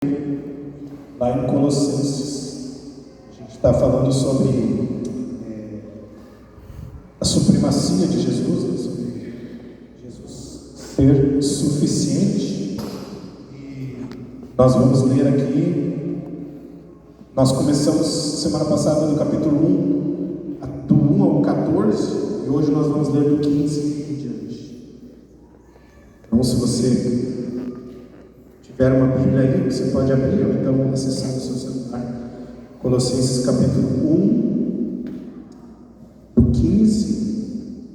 lá em Colossenses. A gente está falando sobre a supremacia de Jesus, né? Sobre Jesus ser suficiente. E nós vamos ler aqui, nós começamos semana passada no capítulo 1, do 1 ao 14, e hoje nós vamos ler do 15 em diante. Então, se você tiver uma Bíblia aí, você pode abrir ou então acessar no seu celular. Colossenses capítulo 1, do 15,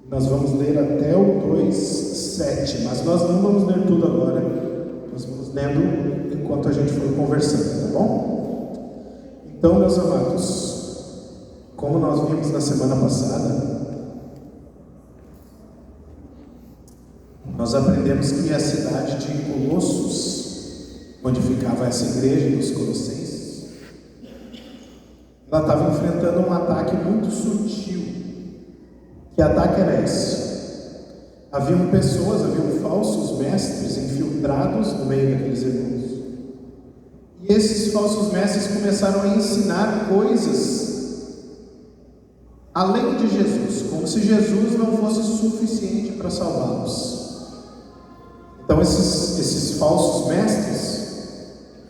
nós vamos ler até o 2:7, mas nós não vamos ler tudo agora, nós vamos lendo enquanto a gente for conversando, tá bom? Então, meus amados, como nós vimos na semana passada, nós aprendemos que a cidade de Colossos, onde ficava essa igreja dos Colossenses, ela estava enfrentando um ataque muito sutil. Que ataque era esse? Haviam falsos mestres infiltrados no meio daqueles irmãos. E esses falsos mestres começaram a ensinar coisas além de Jesus, como se Jesus não fosse suficiente para salvá-los. Então esses falsos mestres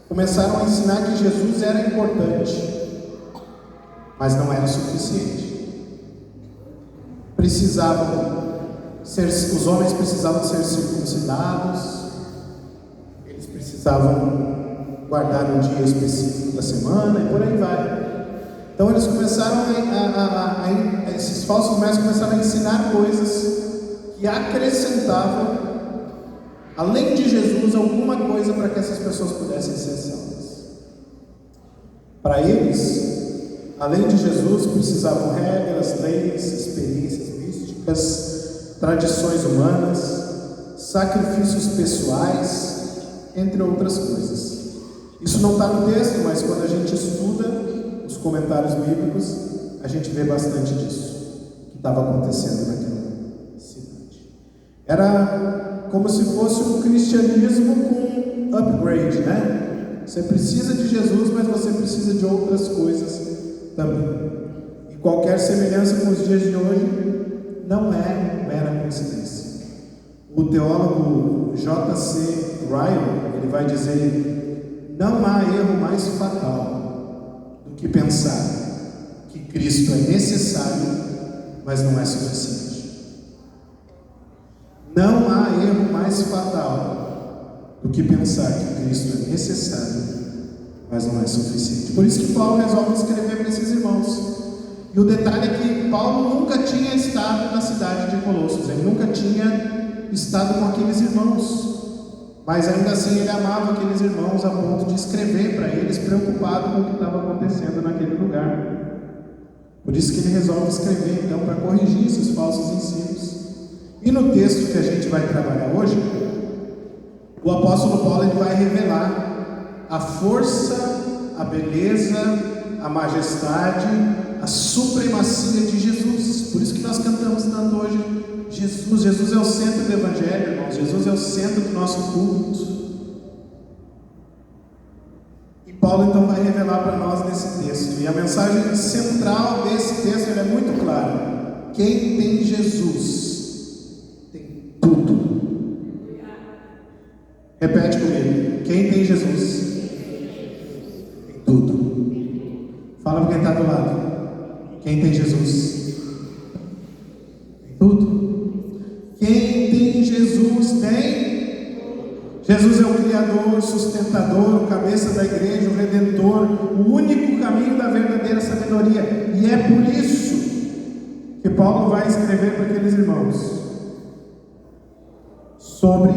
começaram a ensinar que Jesus era importante, mas não era suficiente. Os homens precisavam ser circuncidados, eles precisavam guardar um dia específico da semana e por aí vai. Então eles começaram esses falsos mestres começaram a ensinar coisas que acrescentavam, além de Jesus, alguma coisa para que essas pessoas pudessem ser salvas. Para eles, além de Jesus, precisavam regras, leis, experiências místicas, tradições humanas, sacrifícios pessoais, entre outras coisas. Isso não está no texto, mas quando a gente estuda os comentários bíblicos, a gente vê bastante disso, que estava acontecendo naquela cidade. Era como se fosse um cristianismo com upgrade, né? Você precisa de Jesus, mas você precisa de outras coisas também. E qualquer semelhança com os dias de hoje não é mera coincidência. O teólogo J.C. Ryle, ele vai dizer: não há erro mais fatal do que pensar que Cristo é necessário, mas não é suficiente. Não há erro mais fatal do que pensar que Cristo é necessário, mas não é suficiente. Por isso que Paulo resolve escrever para esses irmãos. E o detalhe é que Paulo nunca tinha estado na cidade de Colossos, ele nunca tinha estado com aqueles irmãos, mas ainda assim ele amava aqueles irmãos a ponto de escrever para eles, preocupado com o que estava acontecendo naquele lugar. Por isso que ele resolve escrever, então, para corrigir esses falsos ensinos. E no texto que a gente vai trabalhar hoje, o apóstolo Paulo ele vai revelar a força, a beleza, a majestade, a supremacia de Jesus. Por isso que nós cantamos tanto hoje Jesus é o centro do Evangelho, irmãos. Jesus é o centro do nosso culto. E Paulo então vai revelar para nós nesse texto. E a mensagem central desse texto é muito clara: quem tem Jesus tem tudo. Repete comigo: quem tem Jesus tem tudo. Fala para quem está do lado: quem tem Jesus tem tudo. Quem tem Jesus tem. Jesus é o Criador, sustentador, o cabeça da igreja, o Redentor, o único caminho da verdadeira sabedoria. E é por isso que Paulo vai escrever para aqueles irmãos sobre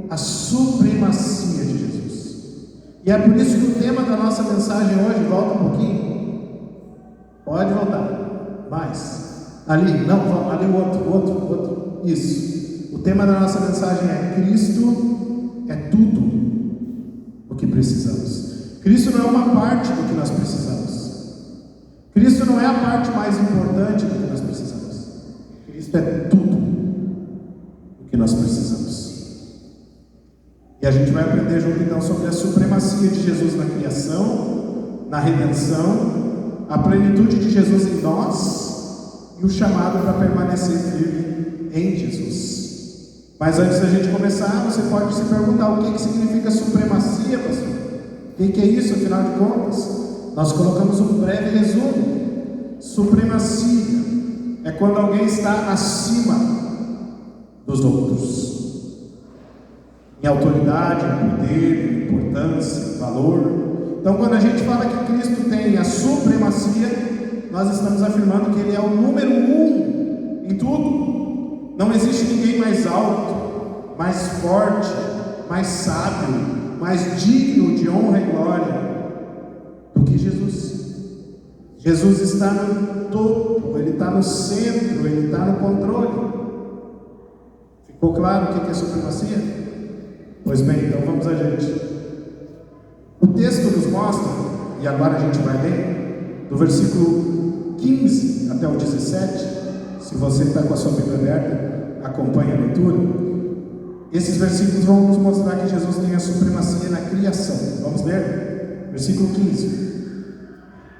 a supremacia de Jesus. E é por isso que o tema da nossa mensagem hoje, volta um pouquinho, pode voltar, mais, ali, não, ali o outro, isso. O tema da nossa mensagem é: Cristo é tudo o que precisamos. Cristo não é uma parte do que nós precisamos. Cristo não é a parte mais importante do que nós precisamos. Cristo é tudo o que nós precisamos. E E a gente vai aprender junto então sobre a supremacia de Jesus na criação, na redenção, a plenitude de Jesus em nós e o chamado para permanecer firme em Jesus. Mas antes da gente começar, você pode se perguntar o que significa supremacia, pastor? O que é isso, afinal de contas? Nós colocamos um breve resumo. Supremacia é quando alguém está acima dos outros, em autoridade, em poder, em importância, em valor. Então, quando a gente fala que Cristo tem a supremacia, nós estamos afirmando que Ele é o número 1 em tudo. Não existe ninguém mais alto, mais forte, mais sábio, mais digno de honra e glória do que Jesus. Jesus está no topo, Ele está no centro, Ele está no controle. Ficou claro o que é supremacia? Pois bem, então vamos adiante. O texto nos mostra, e agora a gente vai ler, do versículo 15 até o 17. Se você está com a sua Bíblia aberta, acompanhe a leitura. Esses versículos vão nos mostrar que Jesus tem a supremacia na criação. Vamos ler? Versículo 15.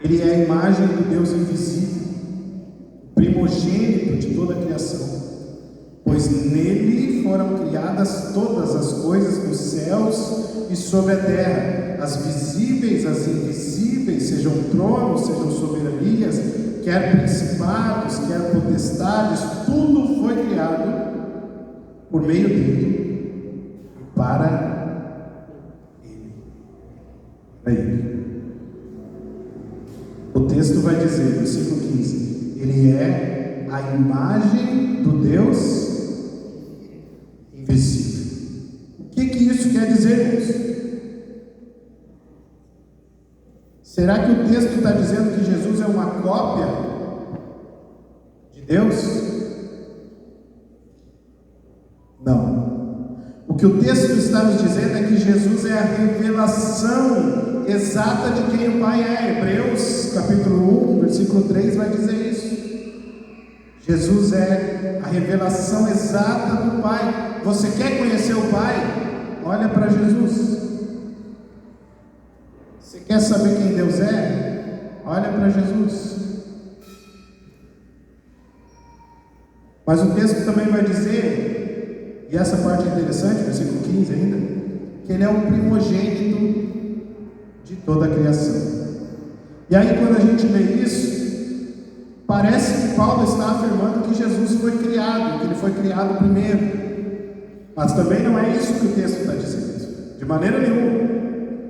Ele é a imagem do Deus invisível, primogênito de toda a criação, pois nele foram criadas todas as coisas dos céus e sobre a terra, as visíveis, as invisíveis, sejam tronos, sejam soberanias, quer principados, quer potestades, tudo foi criado por meio dele e para ele. Para ele. O texto vai dizer, versículo 15: Ele é a imagem do Deus invisível. O que isso quer dizer, irmãos? Será que o texto está dizendo que Jesus é uma cópia de Deus? Não. O que o texto está nos dizendo é que Jesus é a revelação exata de quem o Pai é. Hebreus capítulo 1, versículo 3 vai dizer isso. Jesus é a revelação exata do Pai. Você quer conhecer o Pai? Olha para Jesus. Você quer saber quem Deus é? Olha para Jesus. Mas o texto também vai dizer, e essa parte é interessante, versículo 15 ainda, que Ele é o primogênito de toda a criação. E aí quando a gente lê isso, parece que Paulo está afirmando que Jesus foi criado, que Ele foi criado primeiro. Mas também não é isso que o texto está dizendo, de maneira nenhuma.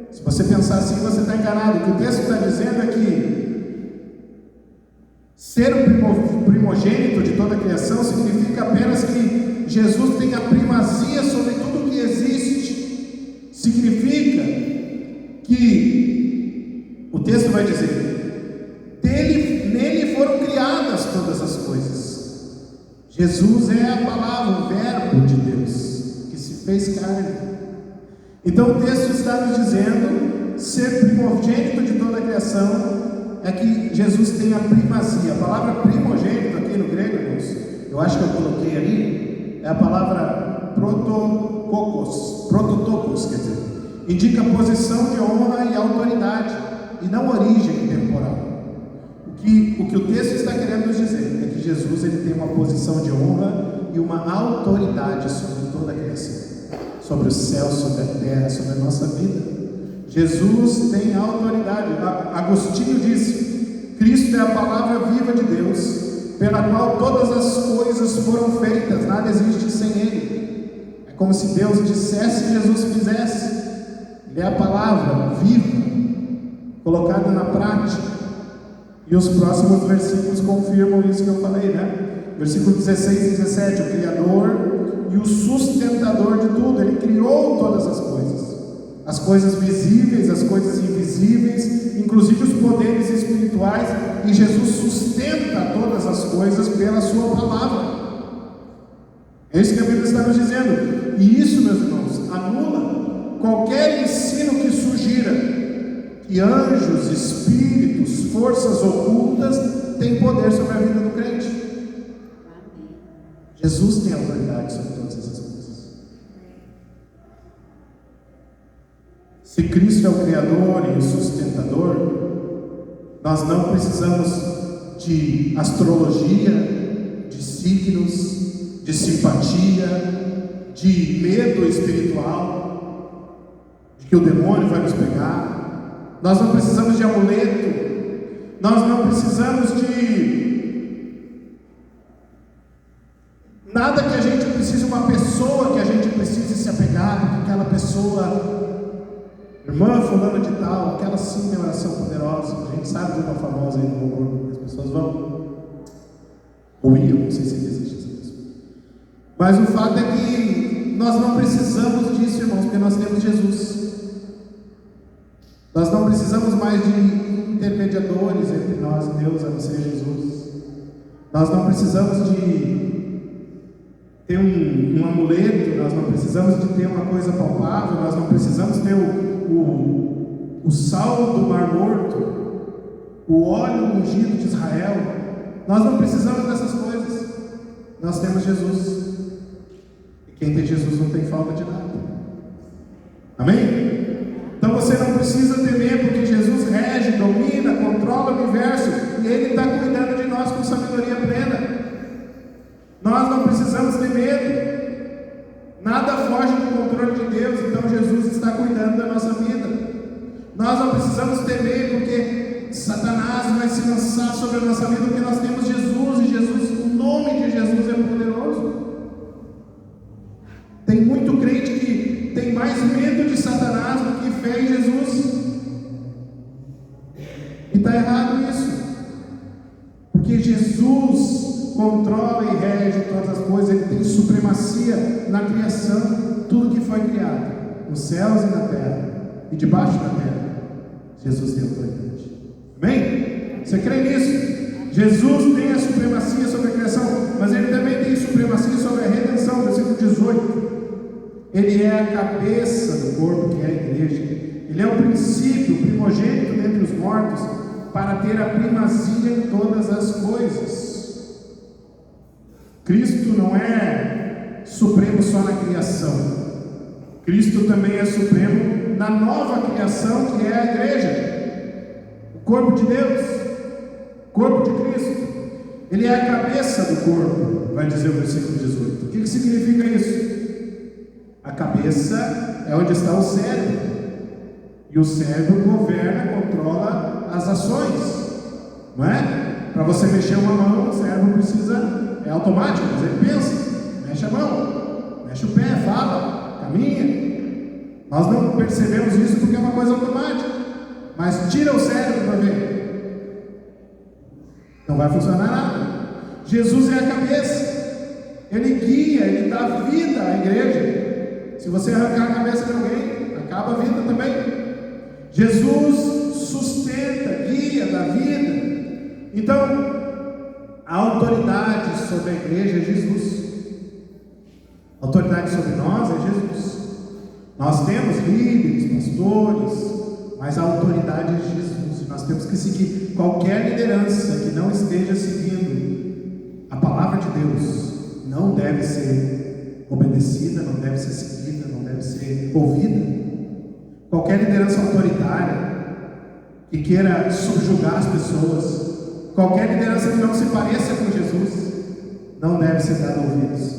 Se você pensar assim, você está enganado. O que o texto está dizendo é que ser o primogênito de toda a criação significa apenas que Jesus tem a primazia sobre tudo que existe. Significa que o texto vai dizer, nele foram criadas todas as coisas. Jesus é a palavra, o verbo de Deus, que se fez carne. Então o texto está nos dizendo, ser primogênito de toda a criação, é que Jesus tem a primazia. A palavra primogênito aqui no grego, irmãos, eu acho que eu coloquei ali, é a palavra prototokos, quer dizer, indica posição de honra e autoridade, e não origem temporal. O que o texto está querendo nos dizer é que Jesus ele tem uma posição de honra e uma autoridade sobre toda a criação, sobre o céu, sobre a terra, sobre a nossa vida. Jesus tem autoridade. Agostinho disse: Cristo é a palavra viva de Deus, pela qual todas as coisas foram feitas, nada existe sem Ele. É como se Deus dissesse e Jesus fizesse. Ele é a palavra viva, colocada na prática. E os próximos versículos confirmam isso que eu falei, né? Versículo 16 e 17: o Criador e o sustentador de tudo. Ele criou todas as coisas visíveis, as coisas invisíveis, inclusive os poderes espirituais, e Jesus sustenta todas as coisas pela sua palavra. É isso que a Bíblia está nos dizendo. E isso, meus irmãos, anula qualquer ensino que sugira que anjos, espíritos, forças ocultas têm poder sobre a vida do crente. Jesus tem autoridade sobre todas essas coisas. Se Cristo é o Criador e o sustentador, nós não precisamos de astrologia, de signos, de simpatia, de medo espiritual, de que o demônio vai nos pegar. Nós não precisamos de amuleto, nós não precisamos de nada que a gente precise, uma pessoa que a gente precise se apegar, porque aquela pessoa, irmã fulana de tal, aquela sim tem oração poderosa. A gente sabe de uma famosa aí no louvor, as pessoas vão ou iam, não sei se existe essa pessoa. Mas o fato é que nós não precisamos disso, irmãos, porque nós temos Jesus. Nós não precisamos mais de intermediadores entre nós e Deus, a não ser Jesus. Nós não precisamos de ter um amuleto, nós não precisamos de ter uma coisa palpável, nós não precisamos ter o sal do Mar Morto, o óleo ungido de Israel. Nós não precisamos dessas coisas. Nós temos Jesus. E quem tem Jesus não tem falta de nada. Amém? Então você não precisa temer, porque Jesus rege, domina, controla o universo, e Ele está cuidando de nós com sabedoria plena. Nós não precisamos ter medo. Nada foge do controle de Deus. Então Jesus está cuidando da nossa vida. Nós não precisamos temer, porque Satanás vai se lançar sobre a nossa vida, porque nós temos Jesus, e Jesus, o nome de Jesus é poderoso. Tem muito crente que tem mais medo de Satanás do que fé em Jesus. E está errado isso, porque Jesus controla e rege todas as coisas. Ele tem supremacia na criação. Tudo que foi criado, nos céus e na terra, e debaixo da terra, Jesus tem autoridade. Amém? Você crê nisso? Jesus tem a supremacia sobre a criação, mas Ele também tem supremacia sobre a redenção. Versículo 18. Ele é a cabeça do corpo, que é a igreja. Ele é o princípio, o primogênito dentre os mortos, para ter a primazia em todas as coisas. Cristo não é supremo só na criação. Cristo também é supremo na nova criação, que é a igreja, o corpo de Deus, o corpo de Cristo. Ele é a cabeça do corpo, vai dizer o versículo 18. O que significa isso? A cabeça é onde está o cérebro, e o cérebro governa, controla as ações, não é? Para você mexer uma mão, o cérebro precisa, é automático, mas ele pensa, mexe a mão, mexe o pé, fala, caminha. Nós não percebemos isso porque é uma coisa automática, mas tira o cérebro para ver, não vai funcionar nada. Jesus é a cabeça, Ele guia, Ele dá vida à igreja. Se você arrancar a cabeça de alguém, acaba a vida também. Jesus sustenta, guia, dá vida. Então, a autoridade sobre a igreja é Jesus. A autoridade sobre nós é Jesus. Nós temos líderes, pastores, mas a autoridade é Jesus. E nós temos que seguir. Qualquer liderança que não esteja seguindo a palavra de Deus não deve ser obedecida, não deve ser seguida, não deve ser ouvida. Qualquer liderança autoritária que queira subjugar as pessoas, qualquer liderança que não se pareça com Jesus, não deve ser dada ouvidos.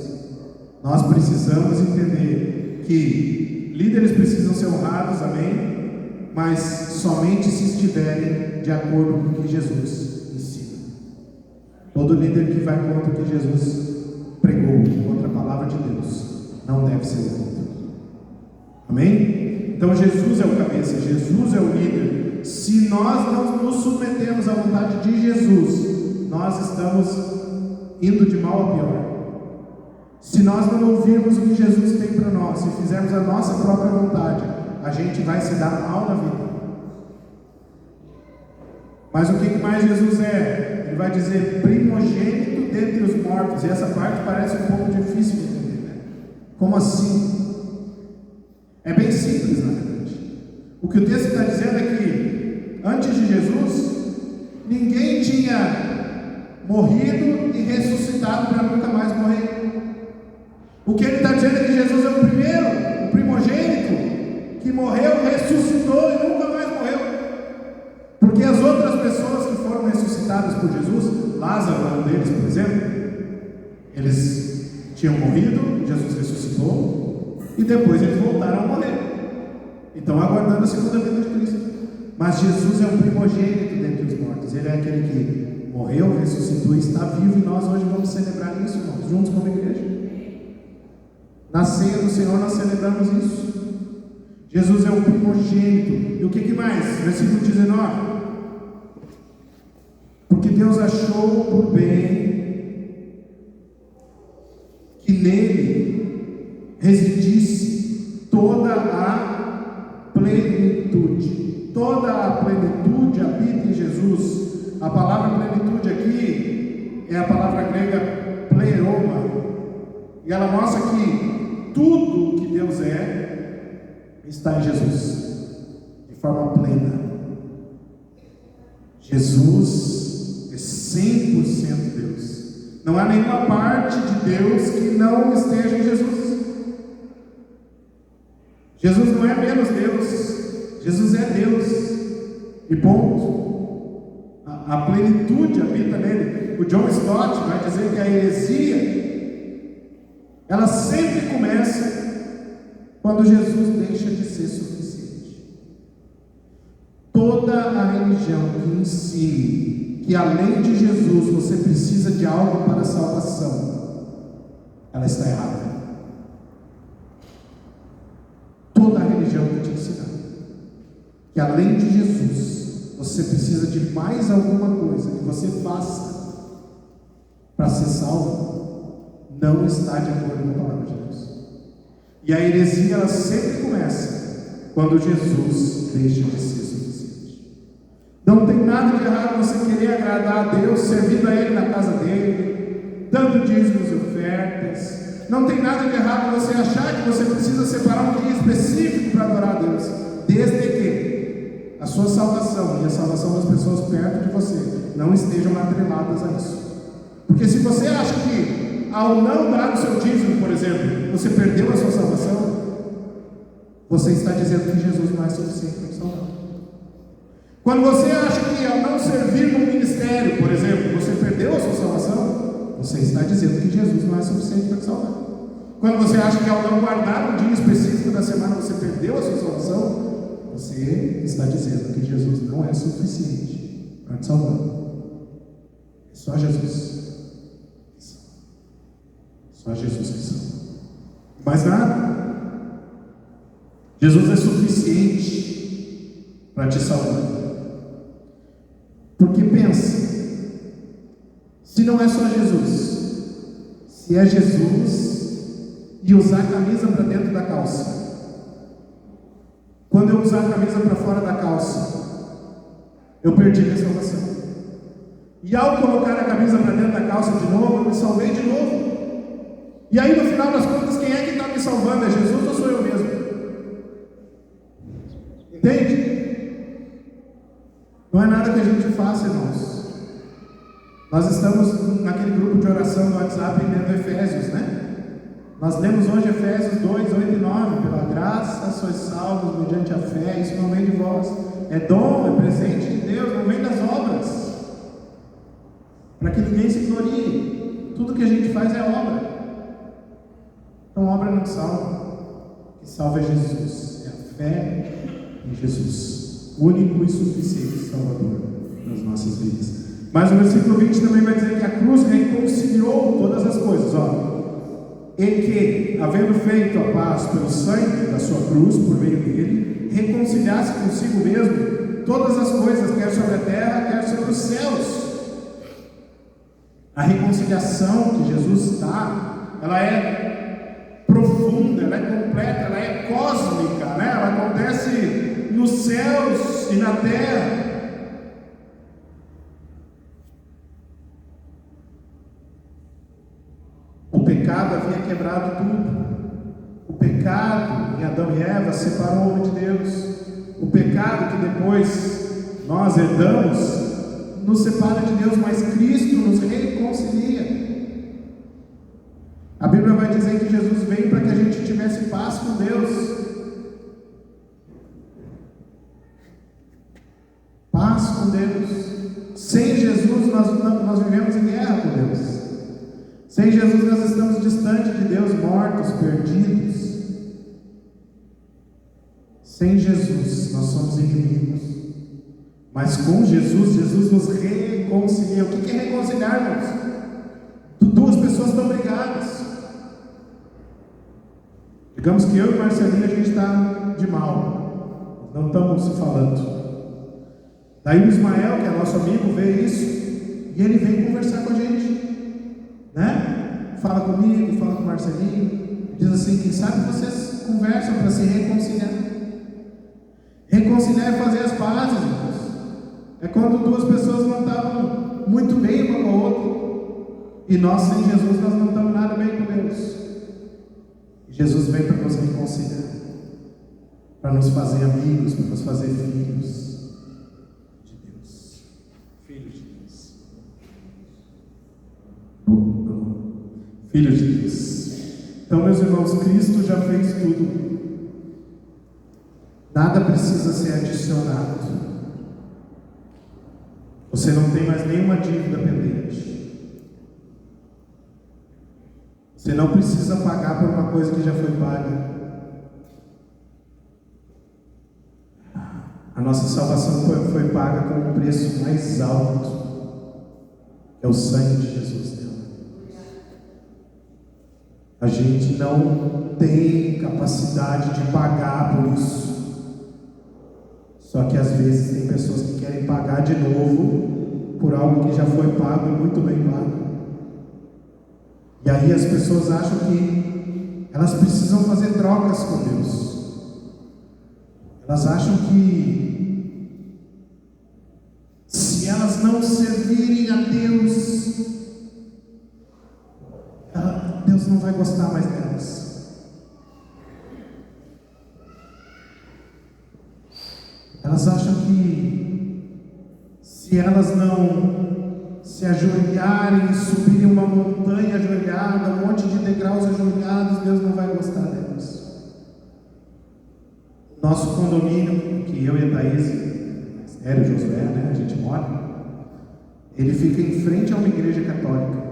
Nós precisamos entender que líderes precisam ser honrados, amém? Mas somente se estiverem de acordo com o que Jesus ensina. Todo líder que vai contra o que Jesus pregou, contra a palavra de Deus, não deve ser ouvido. Amém? Então Jesus é o cabeça, Jesus é o líder. Se nós não nos submetemos à vontade de Jesus, nós estamos indo de mal a pior. Se nós não ouvirmos o que Jesus tem para nós, se fizermos a nossa própria vontade, a gente vai se dar mal na vida. Mas o que mais Jesus é? Ele vai dizer primogênito dentre os mortos. E essa parte parece um pouco difícil de entender, né? Como assim? É bem simples, na verdade. O que o texto está dizendo é que antes de Jesus, ninguém tinha morrido e ressuscitado para nunca mais morrer. O que ele está dizendo é que Jesus é o primeiro, o primogênito, que morreu, ressuscitou e nunca mais morreu. Porque as outras pessoas que foram ressuscitadas por Jesus, Lázaro era um deles, por exemplo, eles tinham morrido, Jesus ressuscitou, e depois eles voltaram a morrer. Então, aguardando a segunda vinda de Cristo. Mas Jesus é o primogênito dentre os mortos. Ele é aquele que morreu, ressuscitou e está vivo. E nós hoje vamos celebrar isso, irmãos, juntos como igreja. Na ceia do Senhor nós celebramos isso. Jesus é o primogênito. E o que mais? Versículo 19. Porque Deus achou por bem que nele residisse toda a plenitude. Toda a plenitude habita em Jesus. A palavra plenitude aqui é a palavra grega pleroma. E ela mostra que tudo que Deus está em Jesus, de forma plena. Jesus é 100% Deus. Não há nenhuma parte de Deus que não esteja em Jesus. Jesus não é menos Deus. Jesus é Deus, e ponto. A plenitude habita nele. O John Stott vai dizer que a heresia, ela sempre começa quando Jesus deixa de ser suficiente. Toda a religião que ensine que além de Jesus você precisa de algo para a salvação, ela está errada. Toda a religião que te ensina que além de Jesus você precisa de mais alguma coisa que você faça para ser salvo, não está de acordo com a palavra de Deus. E a heresia, ela sempre começa quando Jesus deixa de ser suficiente. Não tem nada de errado você querer agradar a Deus, servindo a Ele na casa dele, dando dízimos e ofertas. Não tem nada de errado você achar que você precisa separar um dia específico para adorar a Deus, desde que a sua salvação e a salvação das pessoas perto de você não estejam atreladas a isso. Porque se você acha que ao não dar o seu dízimo, por exemplo, você perdeu a sua salvação, você está dizendo que Jesus não é suficiente para te salvar. Quando você acha que ao não servir no ministério, por exemplo, você perdeu a sua salvação, você está dizendo que Jesus não é suficiente para te salvar. Quando você acha que ao não guardar um dia específico da semana você perdeu a sua salvação, você está dizendo que Jesus não é suficiente para te salvar. É só Jesus. Só Jesus que salva. Mais nada. Jesus é suficiente para te salvar. Porque pensa, se não é só Jesus, se é Jesus e usar a camisa para dentro da calça, quando eu usar a camisa para fora da calça, eu perdi minha salvação. E ao colocar a camisa para dentro da calça de novo, eu me salvei de novo. E aí no final das contas, quem é que está me salvando? É Jesus ou sou eu mesmo? Entende? Não é nada que a gente faça, irmãos. Nós estamos naquele grupo de oração do WhatsApp lendo Efésios, né? Nós lemos hoje Efésios 2, 8 e 9. Pela graça sois salvos mediante a fé. Isso não vem de vós, é dom, é presente de Deus, não vem das obras, para que ninguém se glorie. Tudo que a gente faz é obra. Então obra não salva. O que salva é Jesus, é a fé em Jesus, único e suficiente Salvador das nossas vidas. Mas o versículo 20 também vai dizer que a cruz reconciliou todas as coisas, e que, havendo feito a paz pelo sangue da sua cruz, por meio dele, reconciliasse consigo mesmo todas as coisas, quer sobre a terra, quer sobre os céus. A reconciliação que Jesus dá, ela é profunda, ela é completa, ela é cósmica, né? Ela acontece nos céus e na terra. O pecado havia quebrado tudo. O pecado em Adão e Eva separou o homem de Deus. O pecado que depois nós herdamos nos separa de Deus, mas Cristo nos reconcilia. A Bíblia vai dizer que Jesus veio para que a gente tivesse paz com Deus. com Deus. Sem Jesus nós vivemos em guerra com Deus. Sem Jesus nós estamos distantes de Deus, mortos, perdidos. Sem Jesus nós somos inimigos. Mas com Jesus, Jesus nos reconcilia. O que é reconciliar, irmãos? Duas pessoas estão brigadas. Digamos que eu e Marcelinho a gente está de mal, não estamos se falando. Daí o Ismael, que é nosso amigo, vê isso e ele vem conversar com a gente, né? Fala comigo, fala com o Marcelinho, diz assim: quem sabe vocês conversam para se reconciliar. Reconciliar é fazer as pazes, irmãos. É quando duas pessoas não estavam muito bem uma com a outra. E nós, sem Jesus, nós não estamos nada bem com Deus. Jesus vem para nos reconciliar, para nos fazer amigos, para nos fazer filhos de Deus. Filhos de Deus. Filhos de Deus. Então, meus irmãos, Cristo já fez tudo. Nada precisa ser adicionado. Você não tem mais nenhuma dívida pendente. Você não precisa pagar por uma coisa que já foi paga. A nossa salvação foi paga com um preço mais alto, que é o sangue de Jesus. A gente não tem capacidade de pagar por isso. Só que às vezes tem pessoas que querem pagar de novo por algo que já foi pago e muito bem pago. E aí as pessoas acham que elas precisam fazer trocas com Deus. Elas acham que se elas não servirem a Deus, Deus não vai gostar mais delas. Elas acham que se elas não se ajoelharem e subirem uma montanha ajoelhada, um monte de degraus ajoelhados, Deus não vai gostar delas. Nosso condomínio, que eu e a Thaís, Estéreo, Josué, né, a gente mora, ele fica em frente a uma igreja católica.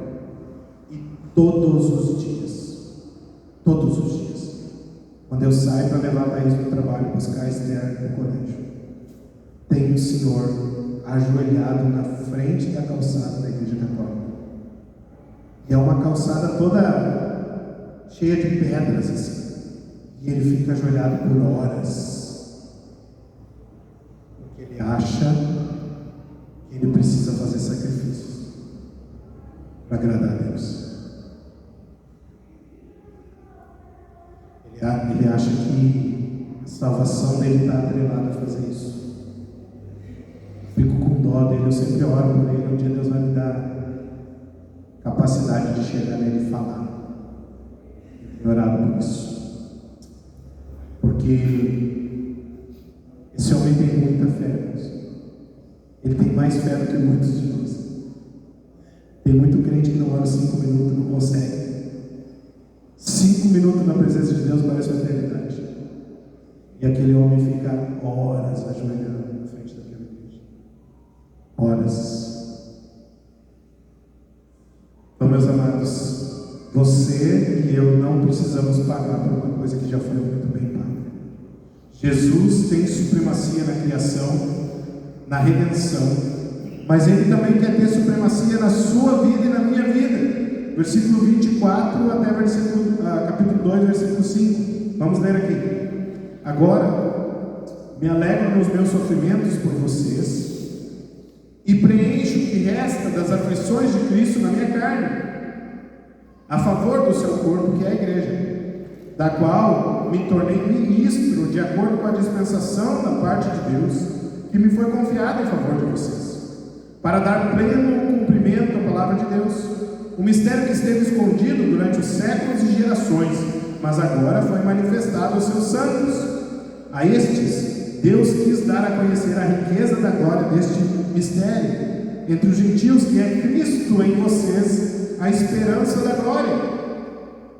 E todos os dias, quando eu saio para levar a Thaís no trabalho, buscar a Esther no colégio, tem um senhor ajoelhado na frente da calçada da igreja católica. E é uma calçada toda cheia de pedras assim. E ele fica ajoelhado por horas. Porque ele acha que ele precisa fazer sacrifícios para agradar a Deus. Ele acha que a salvação dele está atrelada a fazer isso. Fico com dó dele, eu sempre oro por ele. Um dia Deus vai me dar capacidade de chegar nele e falar. Eu tenho orado por isso. Porque esse homem tem muita fé, irmãos. Ele tem mais fé do que muitos de nós. Tem muito crente que não ora 5 minutos, não consegue. 5 minutos na presença de Deus parece uma eternidade. E aquele homem fica horas ajoelhando na frente daquela igreja. Horas. Então, meus amados, você e eu não precisamos pagar por uma coisa que já foi muito bem paga. Jesus tem supremacia na criação, na redenção, mas Ele também quer ter supremacia na sua vida e na minha vida. Versículo 24 até capítulo 2, versículo 5. Vamos ler aqui. Agora, me alegro nos meus sofrimentos por vocês e preencho o que resta das aflições de Cristo na minha carne, a favor do seu corpo, que é a igreja, da qual me tornei ministro de acordo com a dispensação da parte de Deus, que me foi confiada em favor de vocês, para dar pleno cumprimento à palavra de Deus, o mistério que esteve escondido durante os séculos e gerações, mas agora foi manifestado aos seus santos. A estes, Deus quis dar a conhecer a riqueza da glória deste mistério entre os gentios, que é Cristo em vocês, a esperança da glória.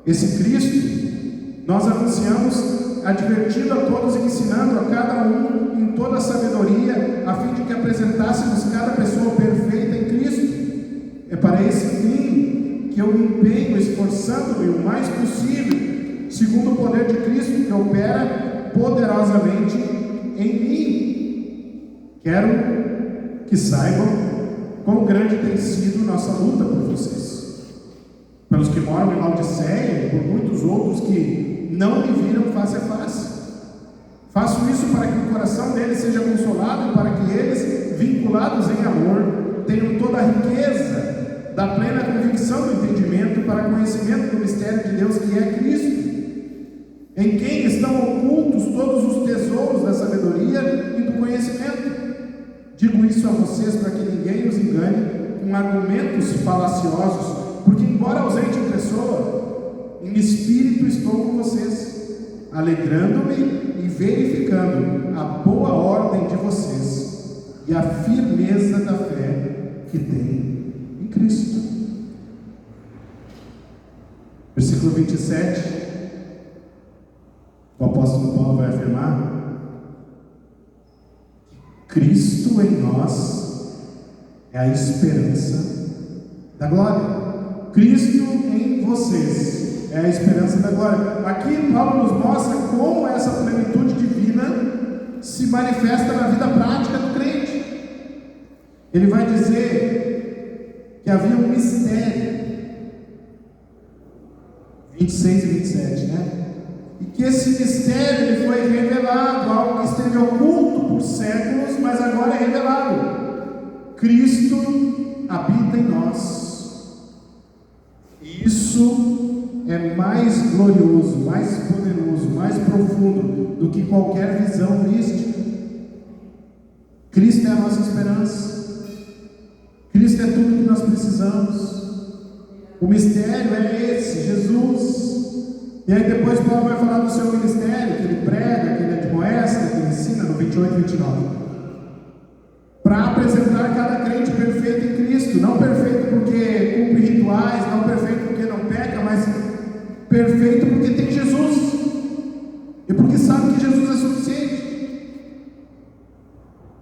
Esse Cristo nós anunciamos, advertindo a todos e ensinando a cada um em toda a sabedoria, a fim de que apresentássemos cada pessoa perfeita em Cristo. É para esse fim que eu me empenho, esforçando-me o mais possível, segundo o poder de Cristo que opera poderosamente em mim. Quero que saibam quão grande tem sido nossa luta por vocês, pelos que moram em Laodiceia e por muitos outros que não me viram face a face. Faço isso para que o coração deles seja consolado e para que eles, vinculados em amor, tenham toda a riqueza da plena convicção do entendimento para conhecimento do mistério de Deus que é Cristo, em quem estão ocultos todos os tesouros da sabedoria e do conhecimento. Digo isso a vocês para que ninguém os engane com argumentos falaciosos, porque embora ausente em pessoa, em espírito estou com vocês, alegrando-me e verificando a boa ordem de vocês e a firmeza da fé que têm em Cristo. Versículo 27, o apóstolo Paulo vai afirmar: Cristo em nós é a esperança da glória. Cristo em vocês é a esperança da glória. Aqui Paulo nos mostra como essa plenitude divina se manifesta na vida prática do crente. Ele vai dizer que havia um mistério, 26 e 27, né? E que esse mistério ele foi revelado, algo que esteve oculto por séculos, mas agora é revelado. Cristo habita em nós. E isso é mais glorioso, mais poderoso, mais profundo do que qualquer visão mística. Cristo é a nossa esperança. Cristo é tudo que nós precisamos. O mistério é esse, Jesus. E aí depois Paulo vai falar do seu ministério, que ele prega, que ele admoesta, que ele ensina no 28 e 29. Para apresentar cada crente perfeito em Cristo. Não perfeito porque cumpre rituais, não perfeito porque não peca, mas perfeito porque tem Jesus. E porque sabe que Jesus é suficiente.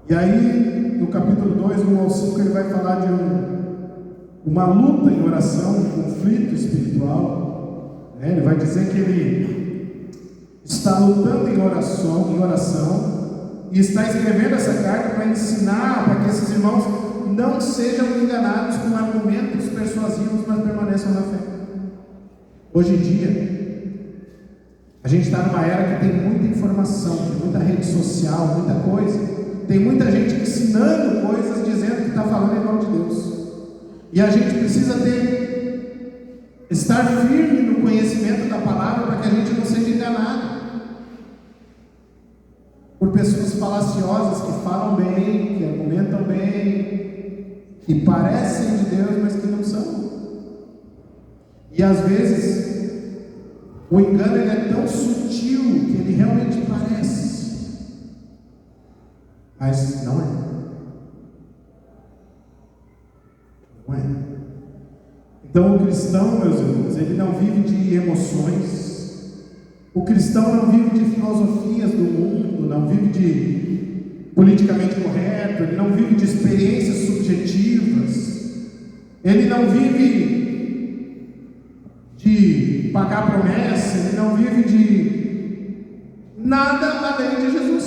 E aí, no capítulo 2, 1 ao 5, ele vai falar de uma luta em oração, um conflito espiritual. Ele vai dizer que ele está lutando em oração e está escrevendo essa carta para ensinar, para que esses irmãos não sejam enganados com argumentos persuasivos, mas permaneçam na fé. Hoje em dia, a gente está numa era que tem muita informação, tem muita rede social, muita coisa. Tem muita gente ensinando coisas, dizendo que está falando em nome de Deus. E a gente precisa estar firme no conhecimento da palavra para que a gente não seja enganado por pessoas falaciosas que falam bem, que argumentam bem, que parecem de Deus, mas que não são. E às vezes o engano ele é tão sutil que ele realmente parece, mas não é. Não é. Então o cristão, meus irmãos, ele não vive de emoções. O cristão não vive de filosofias do mundo, não vive de politicamente correto, ele não vive de experiências subjetivas, ele não vive de pagar promessa, ele não vive de nada além de Jesus.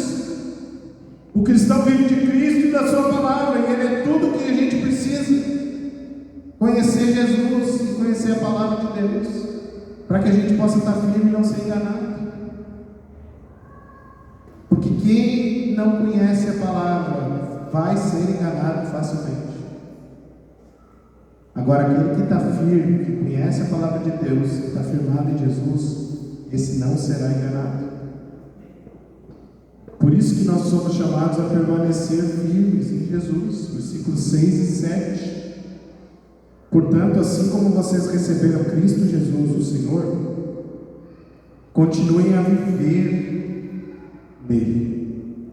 O cristão vive de Cristo e da sua palavra, e ele é tudo o que a gente precisa. Conhecer Jesus e conhecer a palavra de Deus, para que a gente possa estar firme e não ser enganado. Porque quem não conhece a palavra vai ser enganado facilmente. Agora, aquele que está firme, que conhece a palavra de Deus, que está firmado em Jesus, esse não será enganado. Por isso que nós somos chamados a permanecer firmes em Jesus, versículos 6 e 7. Portanto, assim como vocês receberam Cristo Jesus, o Senhor, continuem a viver nele,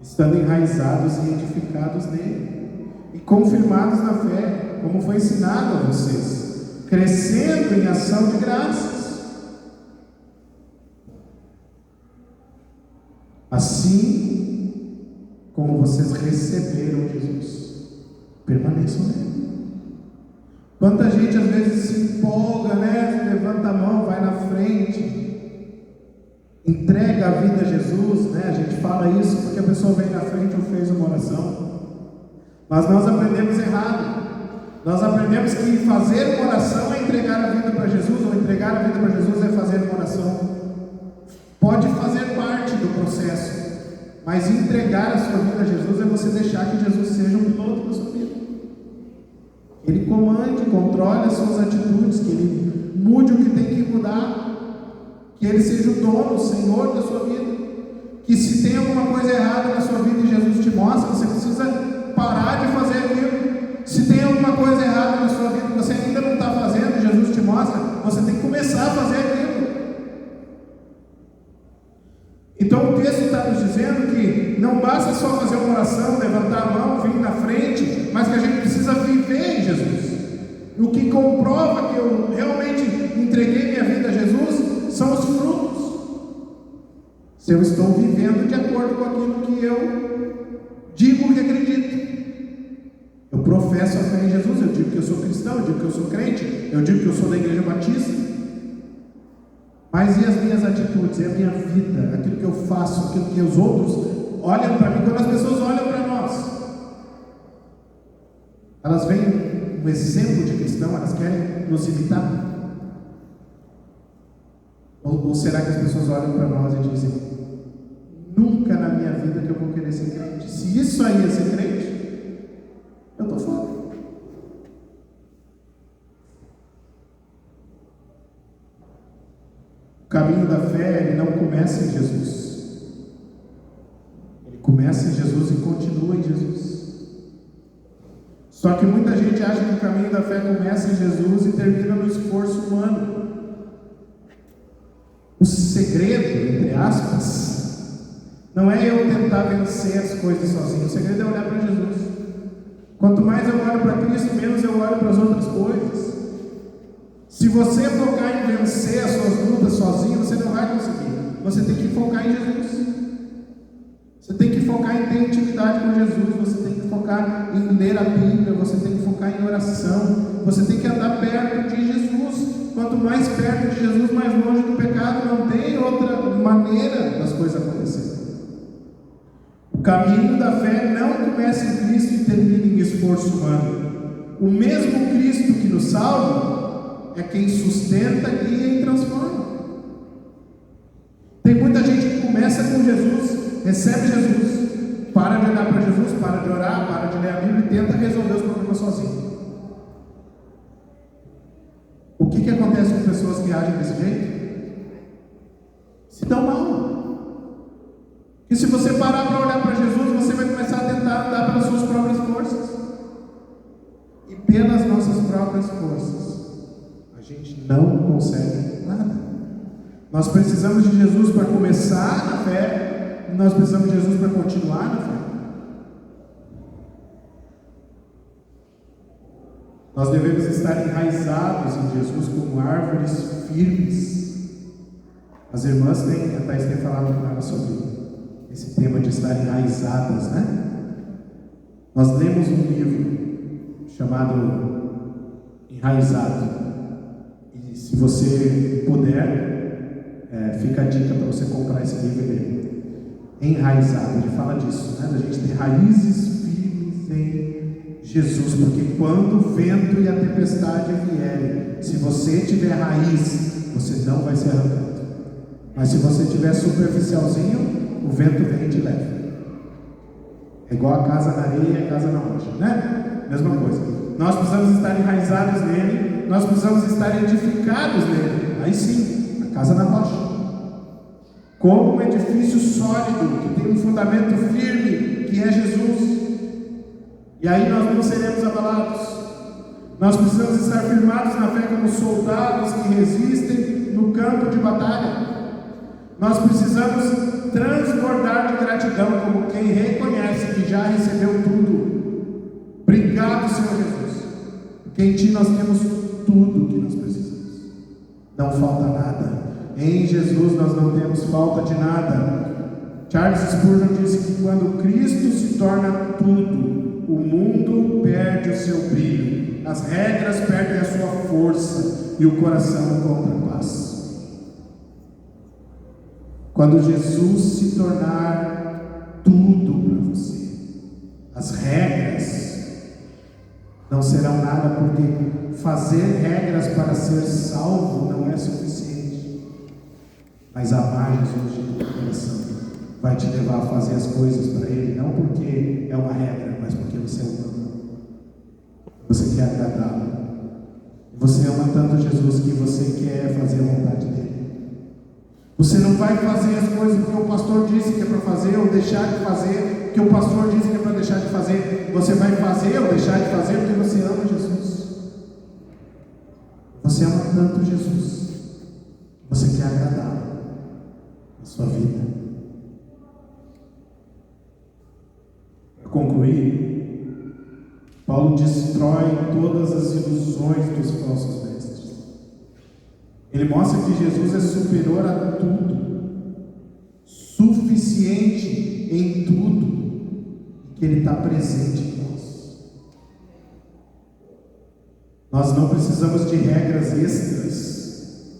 estando enraizados e edificados nele, e confirmados na fé, como foi ensinado a vocês, crescendo em ação de graças. Assim como vocês receberam Jesus, permaneçam nele. Quanta gente às vezes se empolga, né? Levanta a mão, vai na frente, entrega a vida a Jesus, né? A gente fala isso porque a pessoa vem na frente ou fez uma oração. Mas nós aprendemos errado. Nós aprendemos que fazer uma oração é entregar a vida para Jesus, ou entregar a vida para Jesus é fazer uma oração. Pode fazer parte do processo, mas entregar a sua vida a Jesus é você deixar que Jesus seja um piloto da sua vida. Que Ele comande, controle as suas atitudes, que Ele mude o que tem que mudar, que Ele seja o dono, o Senhor da sua vida. Que se tem alguma coisa errada na sua vida e Jesus te mostra, você precisa parar de fazer aquilo. Se tem alguma coisa errada na sua vida que você ainda não está fazendo, Jesus te mostra, você tem que começar a fazer aquilo. Então o texto está nos dizendo que não basta só fazer uma oração, levantar a mão, vir na frente, mas que a gente precisa viver em Jesus. O que comprova que eu realmente entreguei minha vida a Jesus são os frutos. Se eu estou vivendo de acordo com aquilo que eu digo que acredito. Eu professo a fé em Jesus, eu digo que eu sou cristão, eu digo que eu sou crente, eu digo que eu sou da igreja batista. Mas e as minhas atitudes, e a minha vida, aquilo que eu faço, aquilo que os outros olham para mim? Quando as pessoas olham para nós, elas veem um exemplo de cristão, elas querem nos imitar? Ou será que as pessoas olham para nós e dizem: nunca na minha vida que eu vou querer ser crente? Se isso aí é ser crente, eu estou fora. O caminho da fé, ele não começa em Jesus. Ele começa em Jesus e continua em Jesus. Só que muita gente acha que o caminho da fé começa em Jesus e termina no esforço humano. O segredo, entre aspas, não é eu tentar vencer as coisas sozinho. O segredo é olhar para Jesus. Quanto mais eu olho para Cristo, menos eu olho para as outras coisas. Se você focar em vencer as suas lutas sozinho, você não vai conseguir. Você tem que focar em Jesus. Você tem que focar em ter intimidade com Jesus. Você tem que focar em ler a Bíblia. Você tem que focar em oração. Você tem que andar perto de Jesus. Quanto mais perto de Jesus, mais longe do pecado. Não tem outra maneira das coisas acontecerem. O caminho da fé não começa em Cristo e termina em esforço humano. O mesmo Cristo que nos salva é quem sustenta, guia e transforma. Tem muita gente que começa com Jesus, recebe Jesus, para de olhar para Jesus, para de orar, para de ler a Bíblia e tenta resolver os problemas sozinho. O que acontece com pessoas que agem desse jeito? Se dão mal. E se você parar para olhar para Jesus, você vai começar a tentar andar pelas suas próprias forças. E pelas nossas próprias forças, a gente não consegue nada. Nós precisamos de Jesus para começar na fé, e nós precisamos de Jesus para continuar na fé. Nós devemos estar enraizados em Jesus como árvores firmes. As irmãs a Thais tem falado com ela sobre esse tema de estar enraizadas, né? Nós lemos um livro chamado Enraizado. E se você puder, fica a dica para você comprar esse livro dele. Enraizado, ele fala disso, né? Da gente ter raízes firmes em Jesus, porque quando o vento e a tempestade vierem, se você tiver raiz, você não vai ser arrancado. Mas se você tiver superficialzinho, o vento vem e te leva. É igual a casa na areia e a casa na rocha, né? Mesma coisa. Nós precisamos estar enraizados nele, nós precisamos estar edificados nele. Aí sim, a casa na rocha. Como um edifício sólido, que tem um fundamento firme, que é Jesus. E aí nós não seremos abalados. Nós precisamos estar firmados na fé como soldados que resistem no campo de batalha. Nós precisamos transbordar de gratidão como quem reconhece que já recebeu tudo. Obrigado, Senhor Jesus, porque em Ti nós temos tudo o que nós precisamos. Não falta nada. Em Jesus nós não temos falta de nada. Charles Spurgeon disse que quando Cristo se torna tudo, o mundo perde o seu brilho, as regras perdem a sua força e o coração encontra paz. Quando Jesus se tornar tudo para você, as regras não serão nada, porque fazer regras para ser salvo não é suficiente. Mas amar Jesus de todo o coração vai te levar a fazer as coisas para Ele, não porque é uma regra, mas porque você é humano. Você quer agradá-lo. Você ama tanto Jesus que você quer fazer a vontade dEle. Você não vai fazer as coisas porque o pastor disse que é para fazer, ou deixar de fazer porque o pastor disse que é para deixar de fazer. Você vai fazer ou deixar de fazer porque você ama Jesus. Você ama tanto Jesus. Você quer agradá-lo na sua vida. Para concluir, Paulo destrói todas as ilusões dos falsos mestres. Ele mostra que Jesus é superior a tudo, suficiente em tudo, e que Ele está presente em nós. Nós não precisamos de regras extras,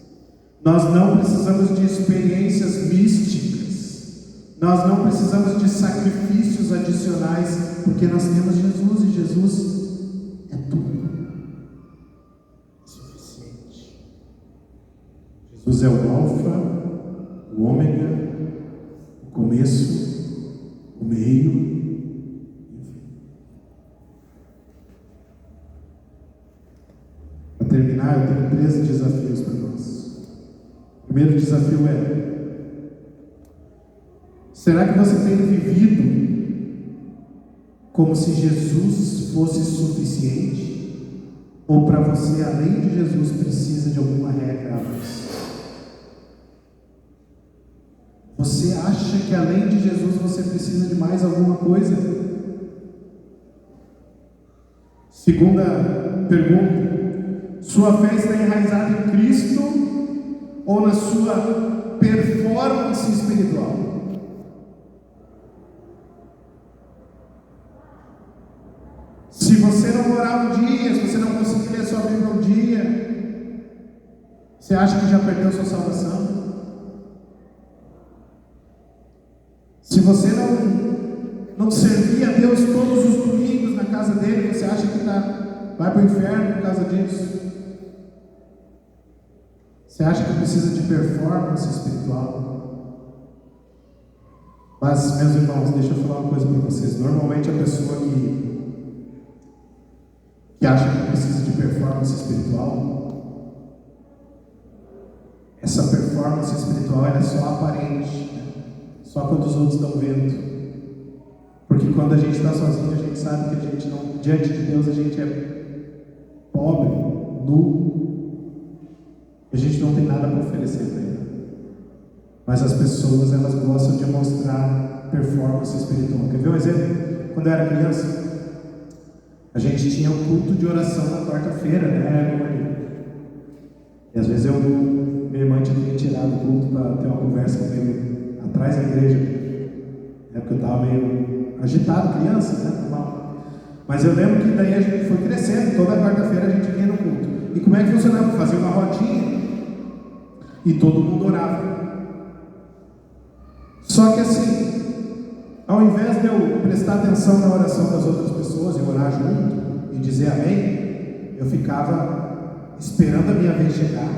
nós não precisamos de experiências místicas, nós não precisamos de sacrifícios adicionais, porque nós temos Jesus, e Jesus é tudo, suficiente. Jesus é o Alfa, o Ômega, o começo, o meio, enfim. Para terminar, eu tenho 13 desafios para nós. O primeiro desafio é: será que você tem vivido como se Jesus fosse suficiente? Ou para você, além de Jesus, precisa de alguma regra a mais? Você acha que além de Jesus você precisa de mais alguma coisa? Segunda pergunta: sua fé está enraizada em Cristo ou na sua performance espiritual? Se você não orar um dia, se você não conseguir ler sua Bíblia um dia, você acha que já perdeu sua salvação? Se você não servir a Deus todos os domingos na casa dele, você acha que vai para o inferno por causa disso? Você acha que precisa de performance espiritual? Mas, meus irmãos, deixa eu falar uma coisa para vocês. Normalmente a pessoa que acha que precisa de performance espiritual, essa performance espiritual é só aparente, né? Só quando os outros estão vendo. Porque quando a gente está sozinho, a gente sabe que a gente não, diante de Deus, a gente é pobre, nu, a gente não tem nada para oferecer para Ele. Mas as pessoas, elas gostam de mostrar performance espiritual. Quer ver um exemplo? Quando eu era criança, a gente tinha um culto de oração na quarta-feira, né? E às vezes minha irmã tinha que me tirar do culto para ter uma conversa comigo atrás da igreja, porque eu estava meio agitado, criança, né? Normal. Mas eu lembro que daí a gente foi crescendo, toda quarta-feira a gente vinha no culto. E como é que funcionava? Fazia uma rodinha e todo mundo orava. Só que assim, ao invés de eu prestar atenção na oração das outras pessoas e orar junto e dizer amém, eu ficava esperando a minha vez chegar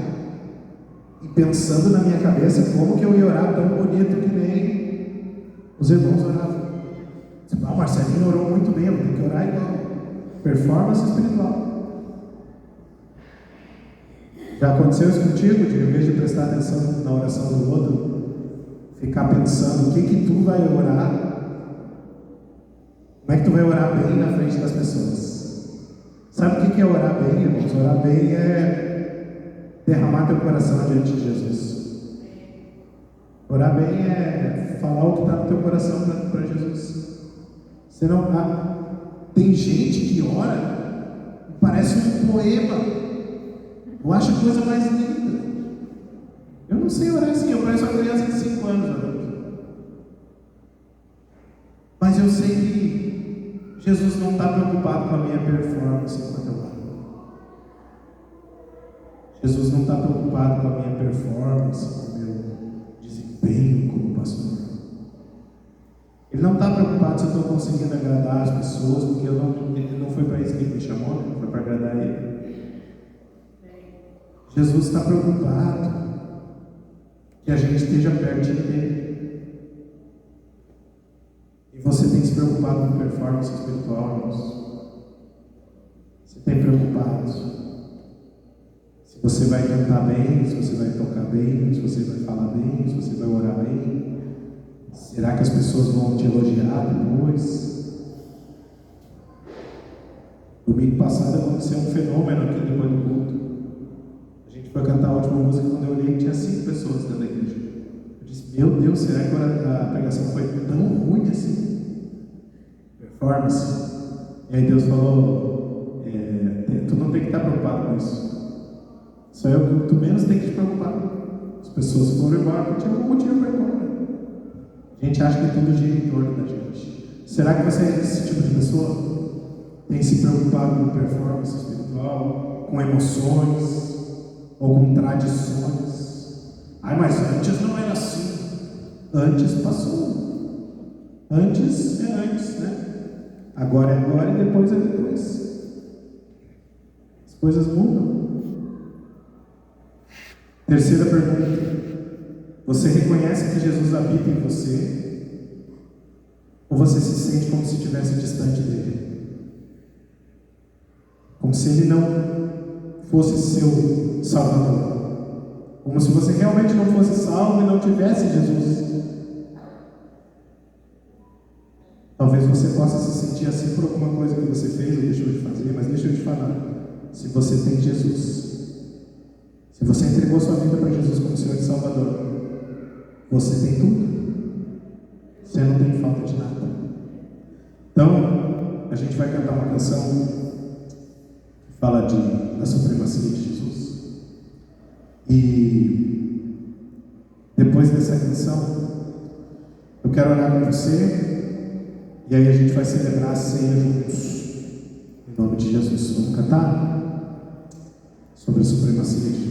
e pensando na minha cabeça como que eu ia orar tão bonito que nem os irmãos oravam. O Marcelinho orou muito bem, eu tenho que orar igual. Performance espiritual. Já aconteceu isso contigo? De em vez de prestar atenção na oração do outro, ficar pensando o que tu vai orar? Como é que tu vai orar bem na frente das pessoas? Sabe o que é orar bem, irmãos? Orar bem é derramar teu coração diante de Jesus. Orar bem é falar o que está no teu coração para Jesus. Você não tem gente que ora e parece um poema. Eu acho a coisa mais linda. Eu não sei orar assim, eu pareço uma criança de 5 anos orando. eu sei que Jesus não está preocupado com a minha performance enquanto eu oro. Jesus não está preocupado com a minha performance, com o meu desempenho como pastor. Ele não está preocupado se eu estou conseguindo agradar as pessoas, porque ele não foi para isso que ele me chamou, né? Foi para agradar ele. Jesus está preocupado que a gente esteja pertinho dele. E você tem se preocupado com performance espiritual, irmãos? Você tem preocupado se você vai cantar bem, se você vai tocar bem, se você vai falar bem, se você vai orar bem? Será que as pessoas vão te elogiar depois? Domingo passado aconteceu um fenômeno aqui depois do culto. A gente foi cantar a última música, quando eu olhei tinha 5 pessoas dentro da igreja. Eu disse, meu Deus, será que a pregação foi tão ruim assim? Performance. E aí Deus falou, tu não tem que estar preocupado com isso. Só tu menos tem que te preocupar. As pessoas foram embora, não tinha algum motivo para ir embora. A gente acha que tudo gira em torno da gente. Será que você é esse tipo de pessoa? Tem se preocupado com performance espiritual, com emoções, ou com tradições? Mas antes não era assim. Antes passou. Antes é antes, né? Agora é agora e depois é depois. As coisas mudam. Terceira pergunta. Você reconhece que Jesus habita em você? Ou você se sente como se estivesse distante dele? Como se ele não fosse seu Salvador? Como se você realmente não fosse salvo e não tivesse Jesus? Talvez você possa se sentir assim por alguma coisa que você fez ou deixou de fazer, mas deixa eu te falar. Se você tem Jesus, se você entregou sua vida para Jesus como Senhor e Salvador, você tem tudo. Você não tem falta de nada. Então, a gente vai cantar uma canção que fala da supremacia de Jesus. E depois dessa canção, eu quero orar com você. E aí a gente vai celebrar a ceia juntos. Em nome de Jesus. Vamos cantar sobre a supremacia de Jesus.